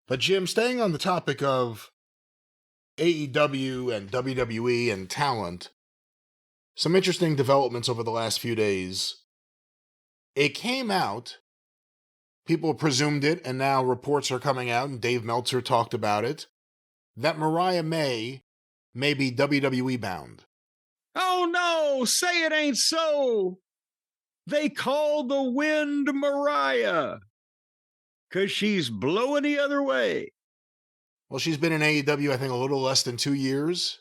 But Jim, staying on the topic of AEW and WWE and talent, some interesting developments over the last few days. It came out, people presumed it, and now reports are coming out, and Dave Meltzer talked about it, that Mariah May be WWE bound. Oh no, say it ain't so. They call the wind Mariah because she's blowing the other way. Well, she's been in AEW, I think, a little less than 2 years.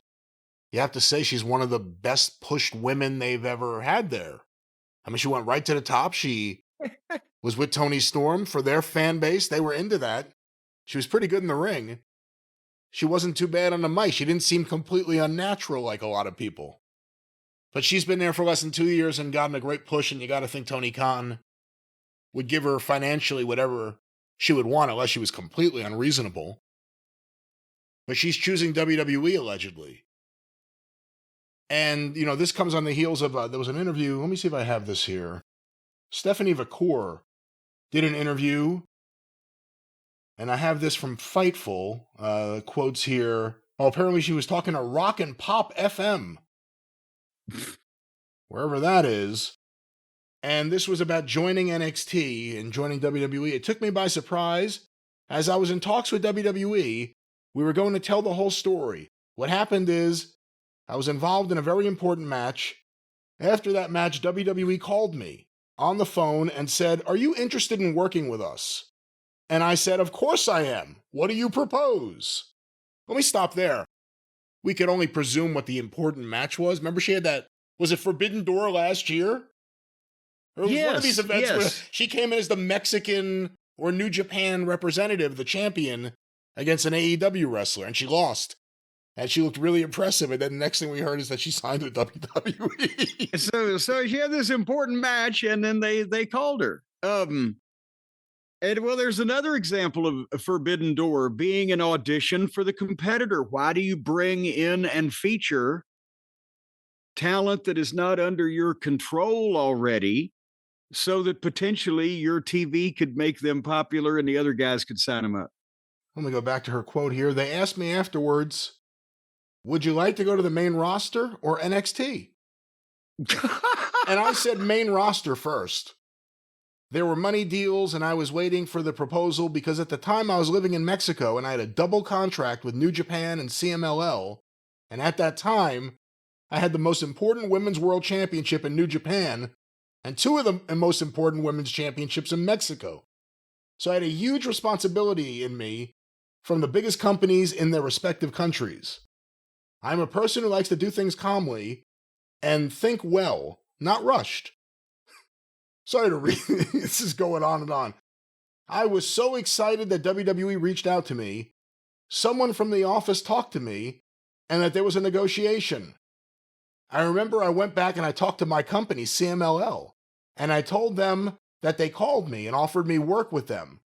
You have to say she's one of the best pushed women they've ever had there. I mean, she went right to the top. She was with Tony Storm. For their fan base, they were into that. She was pretty good in the ring. She wasn't too bad on the mic. She didn't seem completely unnatural like a lot of people. But she's been there for less than 2 years and gotten a great push, and you got to think Tony Khan would give her financially whatever she would want, unless she was completely unreasonable. But she's choosing WWE, allegedly. And, this comes on the heels of, there was an interview, let me see if I have this here. Stephanie Vacour did an interview, and I have this from Fightful, quotes here. Oh, apparently she was talking to Rock and Pop FM, wherever that is. And this was about joining NXT and joining WWE. It took me by surprise. As I was in talks with WWE, we were going to tell the whole story. What happened is, I was involved in a very important match. After that match, WWE called me on the phone and said, "Are you interested in working with us?" And I said, "Of course I am. What do you propose?" Let me stop there. We could only presume what the important match was. Remember she had that, was it Forbidden Door last year? Or it was one of these events where she came in as the Mexican or New Japan representative, the champion, against an AEW wrestler, and she lost. And she looked really impressive. And then the next thing we heard is that she signed with WWE. So she had this important match, and then they called her. And well, there's another example of a Forbidden Door being an audition for the competitor. Why do you bring in and feature talent that is not under your control already, so that potentially your TV could make them popular and the other guys could sign them up? Let me go back to her quote here. They asked me afterwards, "Would you like to go to the main roster or NXT?" And I said main roster first. There were money deals, and I was waiting for the proposal because at the time I was living in Mexico and I had a double contract with New Japan and CMLL. And at that time, I had the most important Women's World Championship in New Japan and two of the most important women's championships in Mexico. So I had a huge responsibility in me from the biggest companies in their respective countries. I'm a person who likes to do things calmly and think well, not rushed. Sorry to read, this is going on and on. I was so excited that WWE reached out to me, someone from the office talked to me, and that there was a negotiation. I remember I went back and I talked to my company, CMLL, and I told them that they called me and offered me work with them.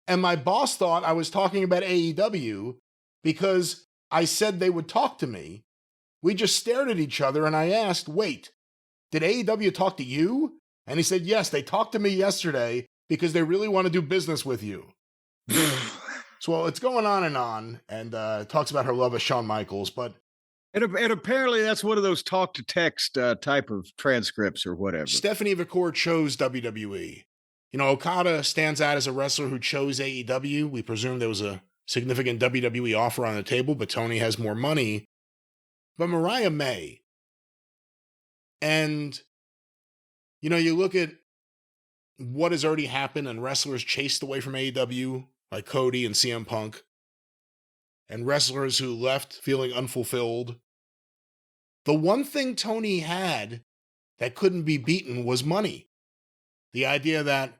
And my boss thought I was talking about AEW because I said they would talk to me. We just stared at each other and I asked, "Wait, did AEW talk to you?" And he said, "Yes, they talked to me yesterday because they really want to do business with you." So it's going on, and it talks about her love of Shawn Michaels, but... And apparently that's one of those talk-to-text type of transcripts or whatever. Stephanie Vacour chose WWE. Okada stands out as a wrestler who chose AEW. We presume there was a significant WWE offer on the table, but Tony has more money. But Mariah May, and, you look at what has already happened and wrestlers chased away from AEW, like Cody and CM Punk, and wrestlers who left feeling unfulfilled. The one thing Tony had that couldn't be beaten was money. The idea that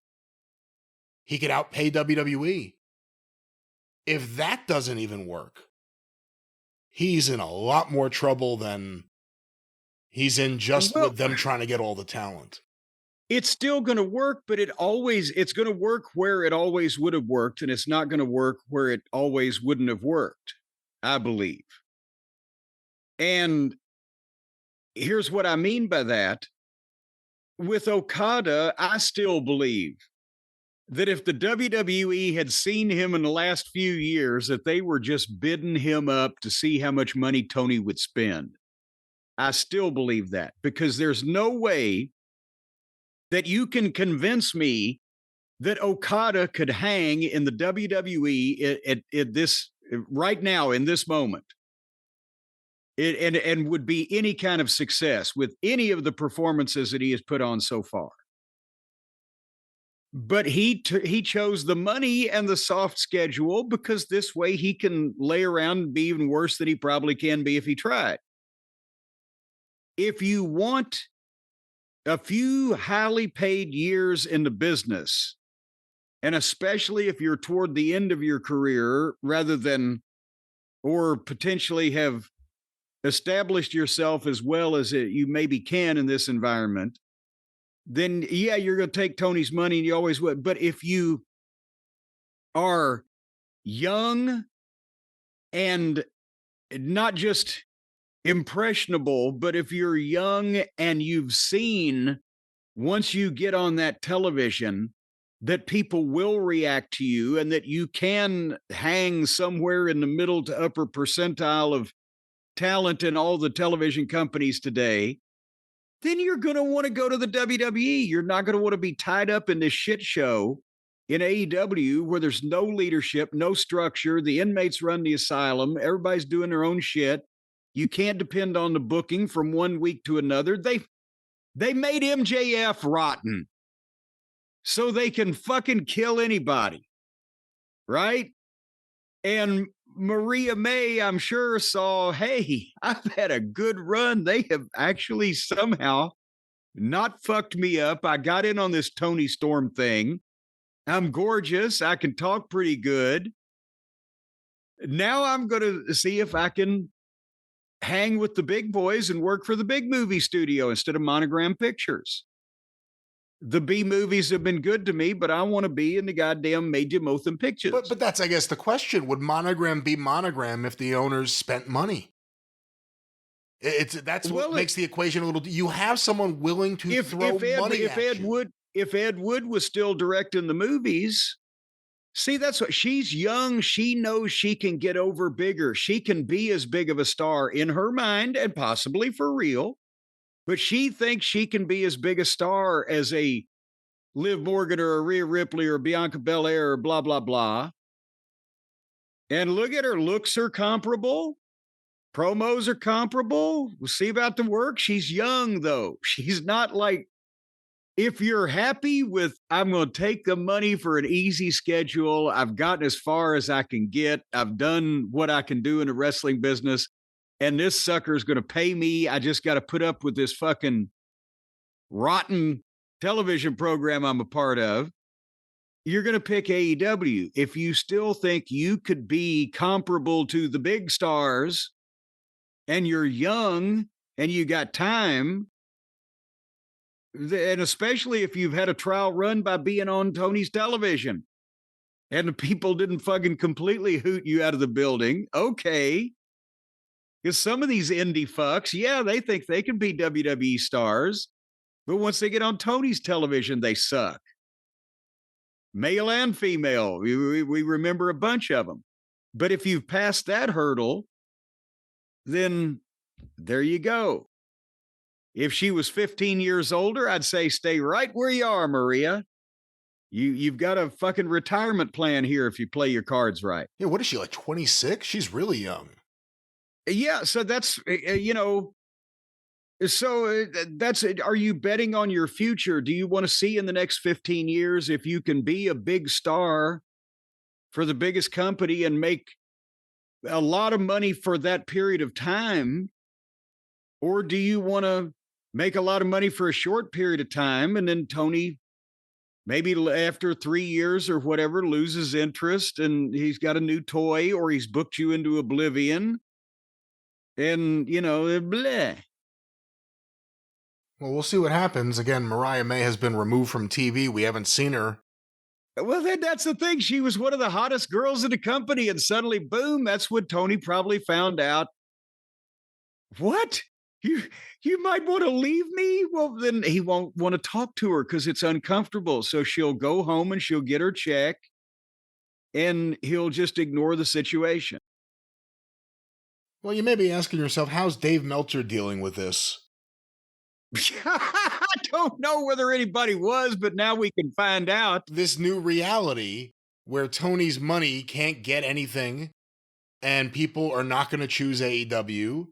he could outpay WWE. If that doesn't even work, he's in a lot more trouble than he's in just with them trying to get all the talent. It's still going to work, but it's going to work where it always would have worked, and it's not going to work where it always wouldn't have worked, I believe. And here's what I mean by that. With Okada, I still believe that if the WWE had seen him in the last few years, that they were just bidding him up to see how much money Tony would spend. I still believe that, because there's no way that you can convince me that Okada could hang in the WWE at this right now in this moment. And would be any kind of success with any of the performances that he has put on so far. But he chose the money and the soft schedule, because this way he can lay around and be even worse than he probably can be if he tried. If you want a few highly paid years in the business, and especially if you're toward the end of your career rather than, or potentially have established yourself as well as you maybe can in this environment, then yeah, you're going to take Tony's money, and you always would. But if you are young and not just impressionable, but if you're young and you've seen, once you get on that television, that people will react to you and that you can hang somewhere in the middle to upper percentile of talent in all the television companies today, then you're going to want to go to the WWE. You're not going to want to be tied up in this shit show in AEW where there's no leadership, no structure. The inmates run the asylum. Everybody's doing their own shit. You can't depend on the booking from one week to another. They made MJF rotten so they can fucking kill anybody, right? And Mariah May, I'm sure, saw, hey, I've had a good run. They have actually somehow not fucked me up. I got in on this Tony Storm thing. I'm gorgeous. I can talk pretty good. Now I'm going to see if I can hang with the big boys and work for the big movie studio instead of Monogram Pictures. The B movies have been good to me, but I want to be in the goddamn major motion pictures. But that's, I guess, the question. Would Monogram be Monogram if the owners spent money? That's what makes the equation a little. You have someone willing to throw money at you. If Ed Wood was still directing the movies, see, that's what, she's young. She knows she can get over bigger. She can be as big of a star in her mind and possibly for real. But she thinks she can be as big a star as a Liv Morgan or a Rhea Ripley or Bianca Belair or blah, blah, blah. And look at her. Looks are comparable. Promos are comparable. We'll see about the work. She's young, though. She's not like, if you're happy with, I'm going to take the money for an easy schedule. I've gotten as far as I can get. I've done what I can do in the wrestling business. And this sucker is going to pay me. I just got to put up with this fucking rotten television program I'm a part of. You're going to pick AEW. If you still think you could be comparable to the big stars and you're young and you got time, and especially if you've had a trial run by being on Tony's television and the people didn't fucking completely hoot you out of the building, okay. Because some of these indie fucks, yeah, they think they can be WWE stars, but once they get on Tony's television, they suck. Male and female, we remember a bunch of them. But if you've passed that hurdle, then there you go. If she was 15 years older, I'd say stay right where you are, Maria. You've got a fucking retirement plan here if you play your cards right. Yeah, what is she, like 26? She's really young. Yeah, so that's, that's it. Are you betting on your future? Do you want to see in the next 15 years if you can be a big star for the biggest company and make a lot of money for that period of time? Or do you want to make a lot of money for a short period of time and then Tony, maybe after 3 years or whatever, loses interest and he's got a new toy or he's booked you into oblivion? And, bleh. Well, we'll see what happens. Again, Mariah May has been removed from TV. We haven't seen her. Well, that's the thing. She was one of the hottest girls in the company, and suddenly, boom, that's what Tony probably found out. What? you might want to leave me. Well, then he won't want to talk to her because it's uncomfortable. So she'll go home and she'll get her check and he'll just ignore the situation. Well, you may be asking yourself, how's Dave Meltzer dealing with this? I don't know whether anybody was, but now we can find out. This new reality where Tony's money can't get anything and people are not going to choose AEW.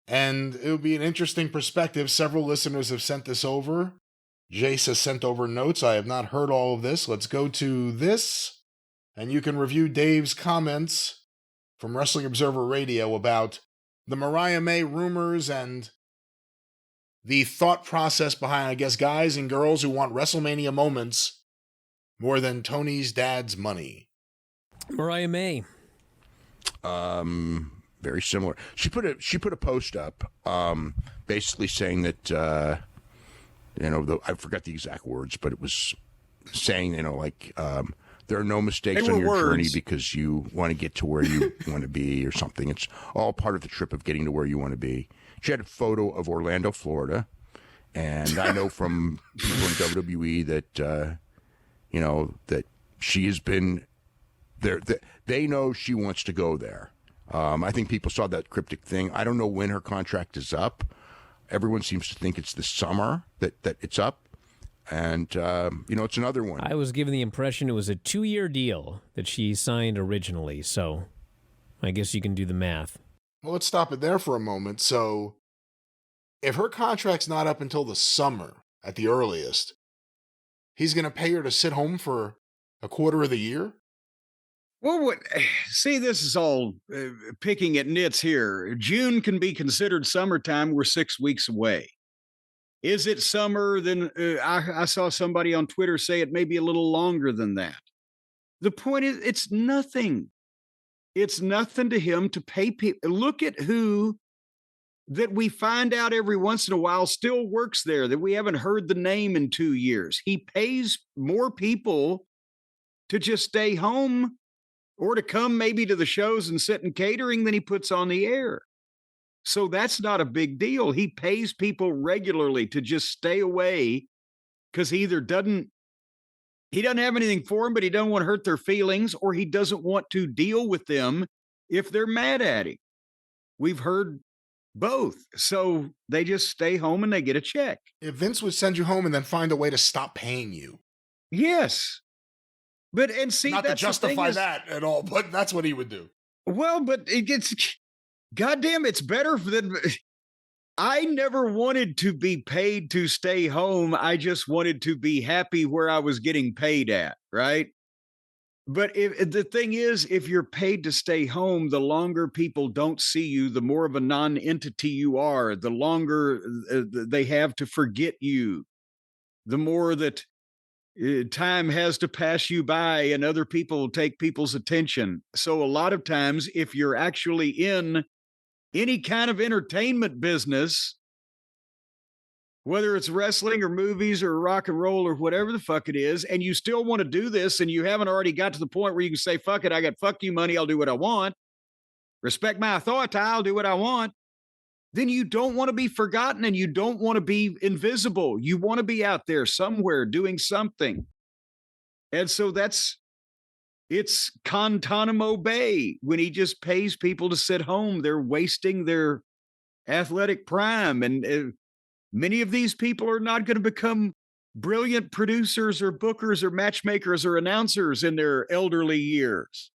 And it would be an interesting perspective. Several listeners have sent this over. Jace has sent over notes. I have not heard all of this. Let's go to this, and you can review Dave's comments from Wrestling Observer Radio about the Mariah May rumors and the thought process behind, I guess, guys and girls who want WrestleMania moments more than Tony's dad's money. Mariah May. Very similar. She put a post up, basically saying that I forgot the exact words, but it was saying there are no mistakes on your journey because you want to get to where you want to be or something. It's all part of the trip of getting to where you want to be. She had a photo of Orlando, Florida, and I know from people in WWE that that she has been there. They know she wants to go there. I think people saw that cryptic thing. I don't know when her contract is up. Everyone seems to think it's this summer that it's up. And, it's another one. I was given the impression it was a 2-year deal that she signed originally. So I guess you can do the math. Well, let's stop it there for a moment. So if her contract's not up until the summer at the earliest, he's going to pay her to sit home for a quarter of the year? Well, see, this is all picking at nits here. June can be considered summertime. We're 6 weeks away. Is it summer? Then I saw somebody on Twitter say it may be a little longer than that. The point is, it's nothing. It's nothing to him to pay people. Look at who that we find out every once in a while still works there, that we haven't heard the name in 2 years. He pays more people to just stay home or to come maybe to the shows and sit in catering than he puts on the air. So that's not a big deal. He pays people regularly to just stay away because he either doesn't have anything for them, but he doesn't want to hurt their feelings, or he doesn't want to deal with them if they're mad at him. We've heard both. So they just stay home and they get a check. If Vince would send you home and then find a way to stop paying you. Yes. But, and see, not to justify that at all, but that's what he would do. Well, but it gets, goddamn, it's better than, I never wanted to be paid to stay home. I just wanted to be happy where I was getting paid at, right? But the thing is, if you're paid to stay home, the longer people don't see you, the more of a non-entity you are, the longer they have to forget you, the more that time has to pass you by and other people take people's attention. So a lot of times, if you're actually in any kind of entertainment business, whether it's wrestling or movies or rock and roll or whatever the fuck it is, and you still want to do this and you haven't already got to the point where you can say, fuck it, I got fuck you money, I'll do what I want. Respect my authority, I'll do what I want. Then you don't want to be forgotten and you don't want to be invisible. You want to be out there somewhere doing something. And so it's Guantanamo Bay when he just pays people to sit home. They're wasting their athletic prime. And many of these people are not going to become brilliant producers or bookers or matchmakers or announcers in their elderly years.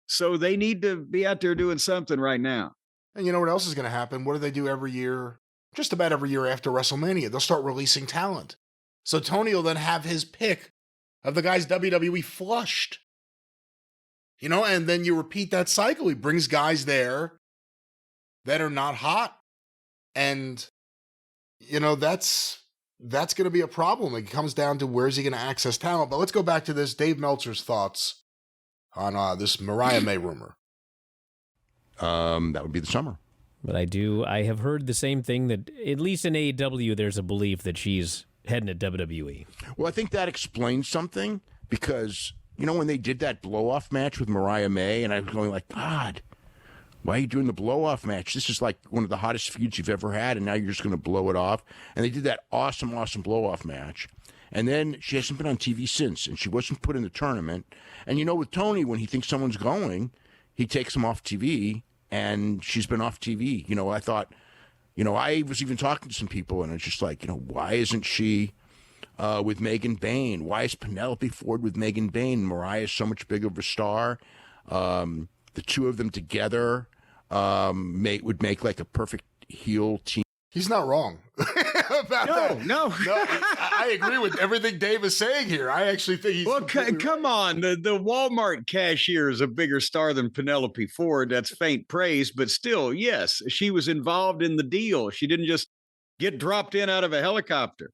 So they need to be out there doing something right now. And you know what else is going to happen? What do they do every year? Just about every year after WrestleMania, they'll start releasing talent. So Tony will then have his pick of the guys WWE flushed. And then you repeat that cycle. He brings guys there that are not hot. And, that's going to be a problem. It comes down to where's he going to access talent. But let's go back to this. Dave Meltzer's thoughts on this Mariah May rumor. That would be the summer. But I have heard the same thing, that at least in AEW, there's a belief that she's heading to WWE. Well, I think that explains something because, when they did that blow-off match with Mariah May, and I was going like, God, why are you doing the blow-off match? This is like one of the hottest feuds you've ever had, and now you're just going to blow it off. And they did that awesome blow-off match. And then she hasn't been on TV since, and she wasn't put in the tournament. And you know, with Tony, when he thinks someone's going, he takes them off TV, and she's been off TV. You know, I thought, you know, I was even talking to some people, and it's just like, you know, why isn't she with Megan Bayne? Why is Penelope Ford with Megan Bayne? Mariah's so much bigger of a star. The two of them together would make like a perfect heel team. He's not wrong about that. No. I agree with everything Dave is saying here. I actually think he's. Well, come on. The Walmart cashier is a bigger star than Penelope Ford. That's faint praise, but still, yes, she was involved in the deal. She didn't just get dropped in out of a helicopter.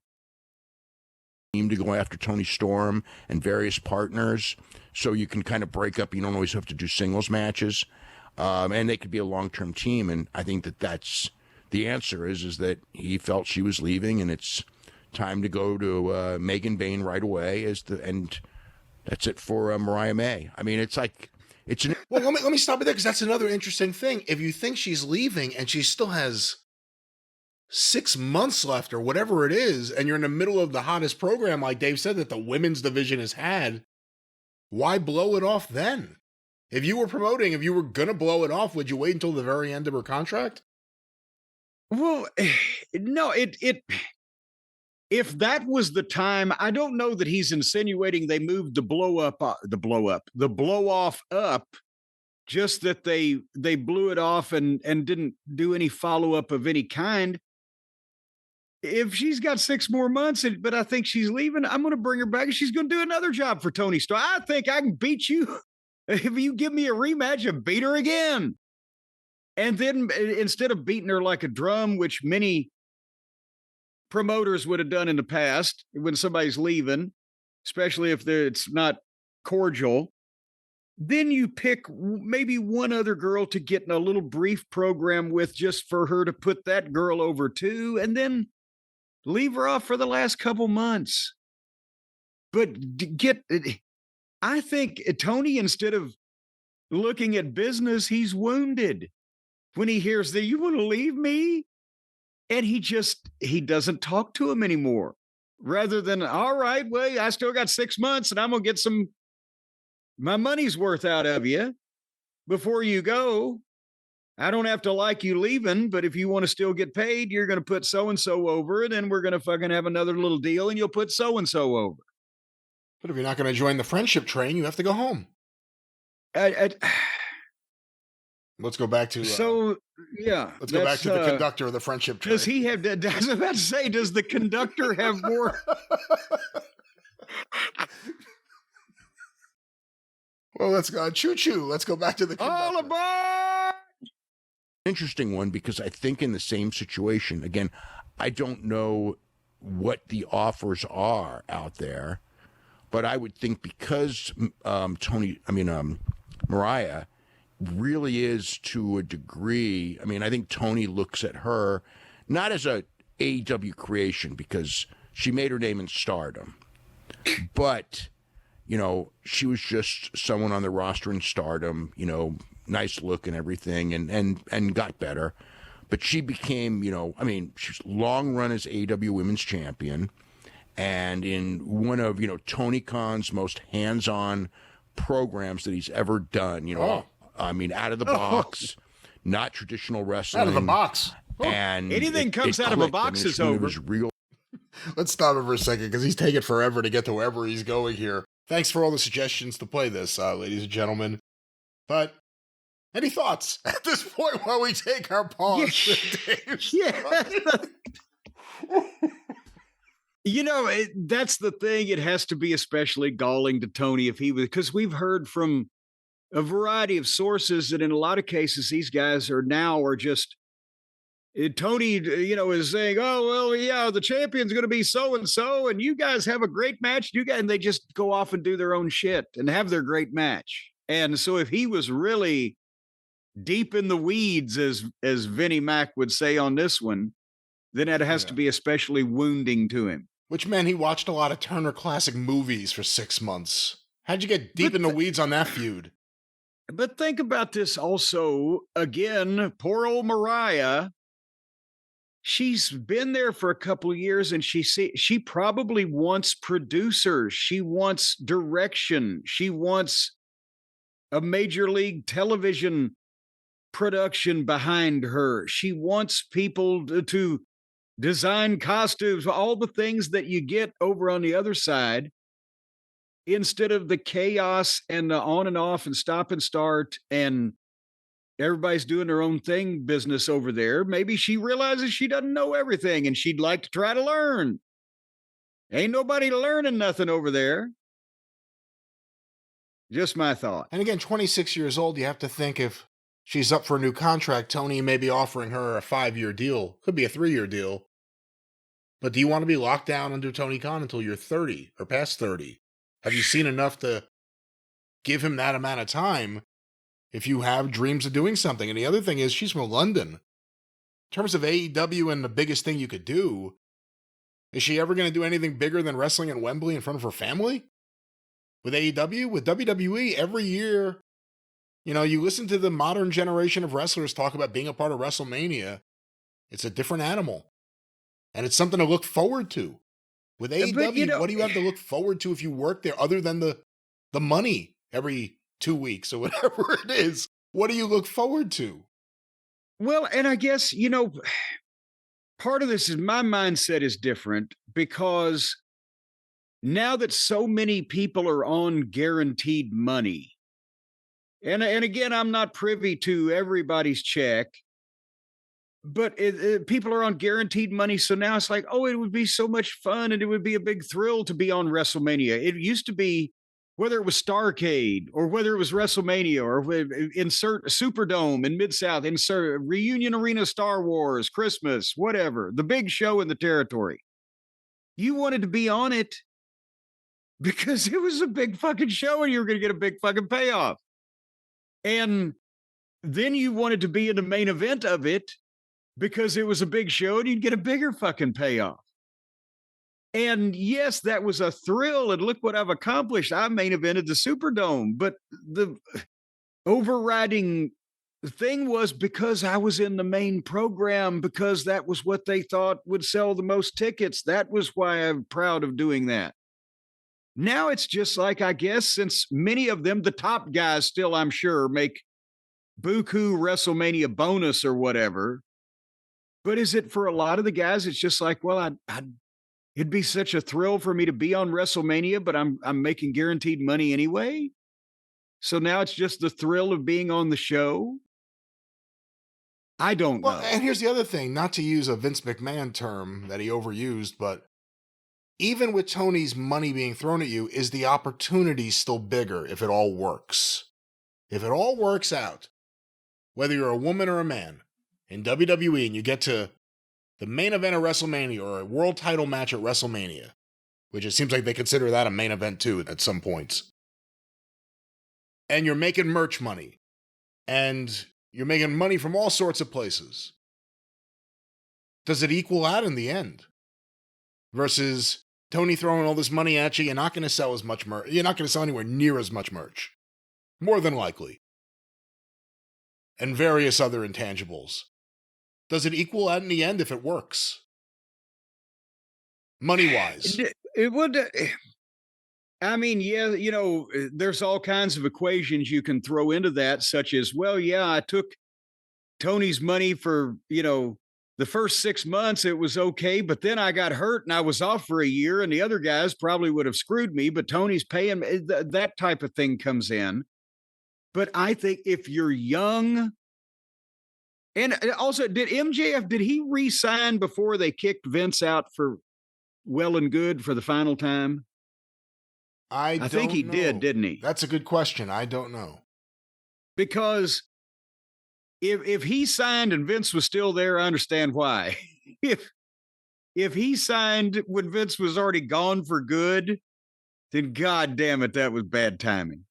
To go after Tony Storm and various partners, so you can kind of break up. You don't always have to do singles matches, and they could be a long-term team. And I think that's the answer is that he felt she was leaving, and it's time to go to Megan Bayne right away. And that's it for Mariah May. I mean, it's like well. Let me stop it there, because that's another interesting thing. If you think she's leaving and she still has 6 months left or whatever it is, and you're in the middle of the hottest program, like Dave said, that the women's division has had, why blow it off then? If you were going to blow it off, would you wait until the very end of her contract? Well, no, if that was the time, I don't know that he's insinuating they moved the blow off up, just that they blew it off and didn't do any follow-up of any kind. If she's got 6 more months, but I think she's leaving, I'm going to bring her back, and she's going to do another job for Tony Storm. I think I can beat you. If you give me a rematch, and beat her again. And then instead of beating her like a drum, which many promoters would have done in the past when somebody's leaving, especially if it's not cordial, then you pick maybe one other girl to get in a little brief program with, just for her to put that girl over too, and then leave her off for the last couple months. But I think Tony, instead of looking at business, he's wounded when he hears that, you want to leave me? And he doesn't talk to him anymore. Rather than, all right, well, I still got 6 months and I'm going to get my money's worth out of you before you go. I don't have to like you leaving, but if you want to still get paid, you're going to put so-and-so over, and then we're going to fucking have another little deal, and you'll put so-and-so over. But if you're not going to join the friendship train, you have to go home. Let's go back to... yeah. Let's go back to the conductor of the friendship train. Does he have... I was about to say, does the conductor have more... Well, let's go. Choo-choo. Let's go back to the conductor. All aboard! Interesting one, because I think in the same situation, again, I don't know what the offers are out there, but I would think because Mariah really is, to a degree, I mean, I think Tony looks at her not as a AEW creation, because she made her name in Stardom, but, you know, she was just someone on the roster in Stardom, you know, nice look and everything, and got better. But she became, you know, I mean, she's long run as AEW Women's Champion, and in one of, you know, Tony Khan's most hands-on programs that he's ever done, you know, I mean, out of the box, not traditional wrestling. Out of the box. And anything comes out of a box is over. Real. Let's stop it for a second, because he's taking forever to get to wherever he's going here. Thanks for all the suggestions to play this, ladies and gentlemen. But any thoughts at this point while we take our pause? Yeah. You know, that's the thing. It has to be especially galling to Tony if he was, because we've heard from a variety of sources that in a lot of cases, these guys are just, Tony, you know, is saying, oh, well, yeah, the champion's going to be so-and-so, and you guys have a great match. And they just go off and do their own shit and have their great match. And so if he was really deep in the weeds, as Vinnie Mac would say on this one, then it has to be especially wounding to him. Which meant he watched a lot of Turner Classic Movies for 6 months. How'd you get deep in the weeds on that feud? But think about this also. Again, poor old Mariah. She's been there for a couple of years, and she probably wants producers. She wants direction. She wants a major league television production behind her. She wants people to design costumes, all the things that you get over on the other side, instead of the chaos and the on and off and stop and start and everybody's doing their own thing business over there. Maybe she realizes she doesn't know everything and she'd like to try to learn. Ain't nobody learning nothing over there. Just my thought. And again, 26 years old, you have to think if she's up for a new contract, Tony may be offering her a 5-year deal. Could be a 3-year deal. But do you want to be locked down under Tony Khan until you're 30 or past 30? Have you seen enough to give him that amount of time if you have dreams of doing something? And the other thing is, she's from London. In terms of AEW and the biggest thing you could do, is she ever going to do anything bigger than wrestling at Wembley in front of her family? With AEW? With WWE, every year, you listen to the modern generation of wrestlers talk about being a part of WrestleMania. It's a different animal. And it's something to look forward to. With AEW, what do you have to look forward to if you work there other than the money every 2 weeks or whatever it is? What do you look forward to? Well, and I guess, part of this is my mindset is different because now that so many people are on guaranteed money, and again, I'm not privy to everybody's check, but people are on guaranteed money. So now it's like, oh, it would be so much fun and it would be a big thrill to be on WrestleMania. It used to be, whether it was Starrcade or whether it was WrestleMania or insert Superdome in Mid-South, insert Reunion Arena, Star Wars, Christmas, whatever, the big show in the territory. You wanted to be on it because it was a big fucking show and you were going to get a big fucking payoff. And then you wanted to be in the main event of it because it was a big show and you'd get a bigger fucking payoff. And yes, that was a thrill. And look what I've accomplished. I main evented the Superdome. But the overriding thing was because I was in the main program, because that was what they thought would sell the most tickets. That was why I'm proud of doing that. Now it's just like, I guess, since many of them, the top guys still, I'm sure, make buku WrestleMania bonus or whatever. But is it for a lot of the guys? It's just like, well, it'd be such a thrill for me to be on WrestleMania, but I'm making guaranteed money anyway. So now it's just the thrill of being on the show. I don't know. And here's the other thing, not to use a Vince McMahon term that he overused, but even with Tony's money being thrown at you, is the opportunity still bigger if it all works? If it all works out, whether you're a woman or a man, in WWE and you get to the main event of WrestleMania or a world title match at WrestleMania, which it seems like they consider that a main event too at some points, and you're making merch money, and you're making money from all sorts of places, does it equal out in the end? Versus Tony throwing all this money at you, you're not going to sell as much merch. You're not going to sell anywhere near as much merch. More than likely. And various other intangibles. Does it equal out in the end if it works? Money-wise. It would. I mean, yeah, there's all kinds of equations you can throw into that, such as, well, yeah, I took Tony's money for, the first 6 months, it was okay, but then I got hurt and I was off for a year and the other guys probably would have screwed me, but Tony's paying me. That type of thing comes in. But I think if you're young, and also, did MJF, did he re-sign before they kicked Vince out for well and good for the final time? I think he did, didn't he? That's a good question. I don't know. Because if he signed and Vince was still there, I understand why. If he signed when Vince was already gone for good, then God damn it, that was bad timing.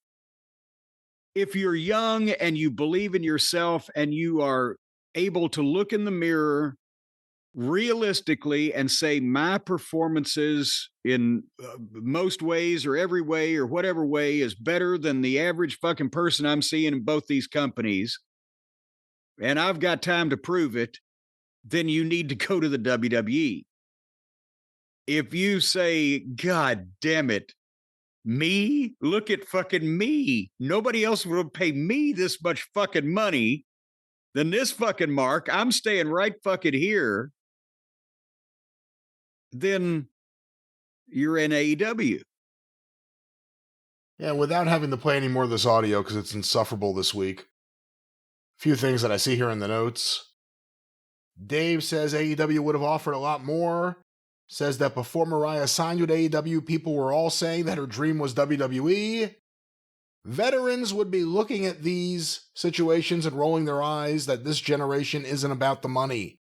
If you're young and you believe in yourself and you are able to look in the mirror realistically and say my performances in most ways or every way or whatever way is better than the average fucking person I'm seeing in both these companies, and I've got time to prove it, then you need to go to the WWE. If you say, God damn it, me? Look at fucking me. Nobody else would pay me this much fucking money than this fucking mark. I'm staying right fucking here. Then you're in AEW. Yeah, without having to play any more of this audio because it's insufferable this week. A few things that I see here in the notes. Dave says AEW would have offered a lot more. Says that before Mariah signed with AEW, people were all saying that her dream was WWE. Veterans would be looking at these situations and rolling their eyes that this generation isn't about the money.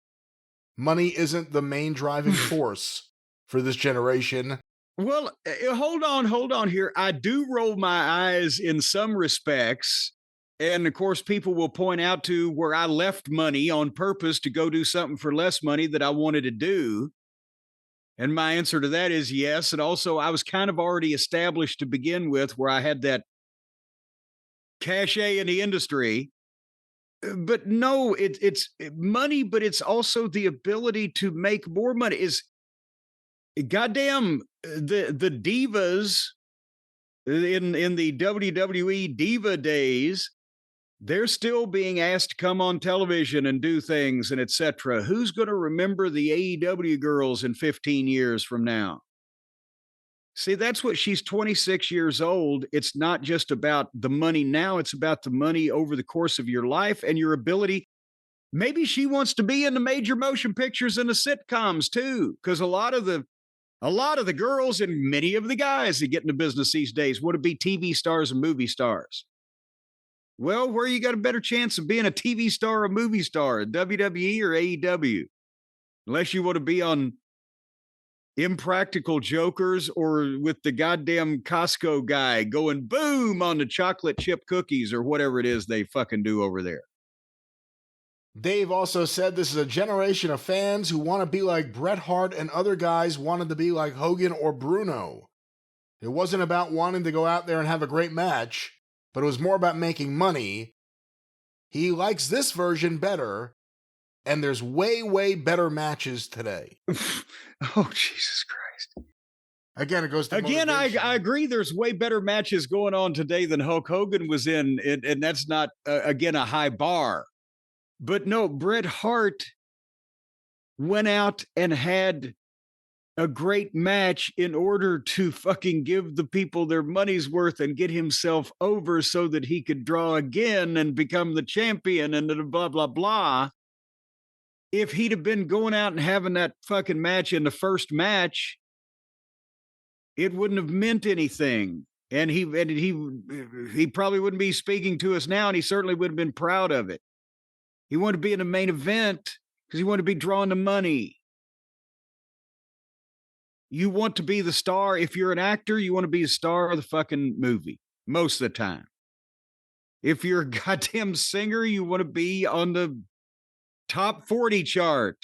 Money isn't the main driving force for this generation. Well, hold on here. I do roll my eyes in some respects. And of course, people will point out to where I left money on purpose to go do something for less money that I wanted to do. And my answer to that is yes. And also, I was kind of already established to begin with, where I had that cachet in the industry. But no, it's money, but it's also the ability to make more money. Is goddamn the divas in the WWE diva days. They're still being asked to come on television and do things and etc. Who's going to remember the AEW girls in 15 years from now? See, that's what she's 26 years old. It's not just about the money now. It's about the money over the course of your life and your ability. Maybe she wants to be in the major motion pictures and the sitcoms too, because a lot of the girls and many of the guys that get into business these days want to be TV stars and movie stars. Well, where you got a better chance of being a TV star or a movie star, WWE or AEW? Unless you want to be on Impractical Jokers or with the goddamn Costco guy going boom on the chocolate chip cookies or whatever it is they fucking do over there. Dave also said this is a generation of fans who want to be like Bret Hart and other guys wanted to be like Hogan or Bruno. It wasn't about wanting to go out there and have a great match, but it was more about making money. He likes this version better, and there's way, way better matches today. Oh, Jesus Christ. Again, it goes to Again, I agree there's way better matches going on today than Hulk Hogan was in, and that's not, again, a high bar. But no, Bret Hart went out and had a great match in order to fucking give the people their money's worth and get himself over so that he could draw again and become the champion and blah, blah, blah. If he'd have been going out and having that fucking match in the first match, it wouldn't have meant anything. And he probably wouldn't be speaking to us now, and he certainly would have been proud of it. He wanted to be in the main event because he wanted to be drawing the money. You want to be the star. If you're an actor, you want to be a star of the fucking movie most of the time. If you're a goddamn singer, you want to be on the top 40 chart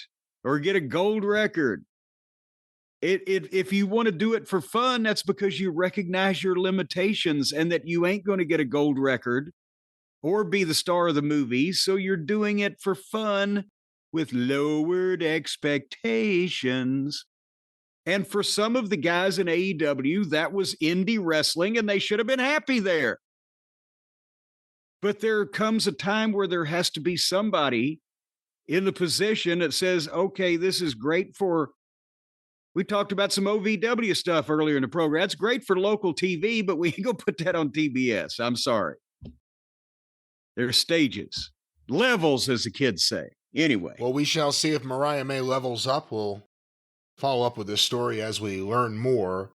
or get a gold record. If you want to do it for fun, that's because you recognize your limitations and that you ain't going to get a gold record or be the star of the movie. So you're doing it for fun with lowered expectations. And for some of the guys in AEW, that was indie wrestling, and they should have been happy there. But there comes a time where there has to be somebody in the position that says, okay, this is great for, we talked about some OVW stuff earlier in the program. That's great for local TV, but we ain't gonna put that on TBS. I'm sorry. There's stages, levels, as the kids say. Anyway. Well, we shall see if Mariah May levels up. We'll follow up with this story as we learn more.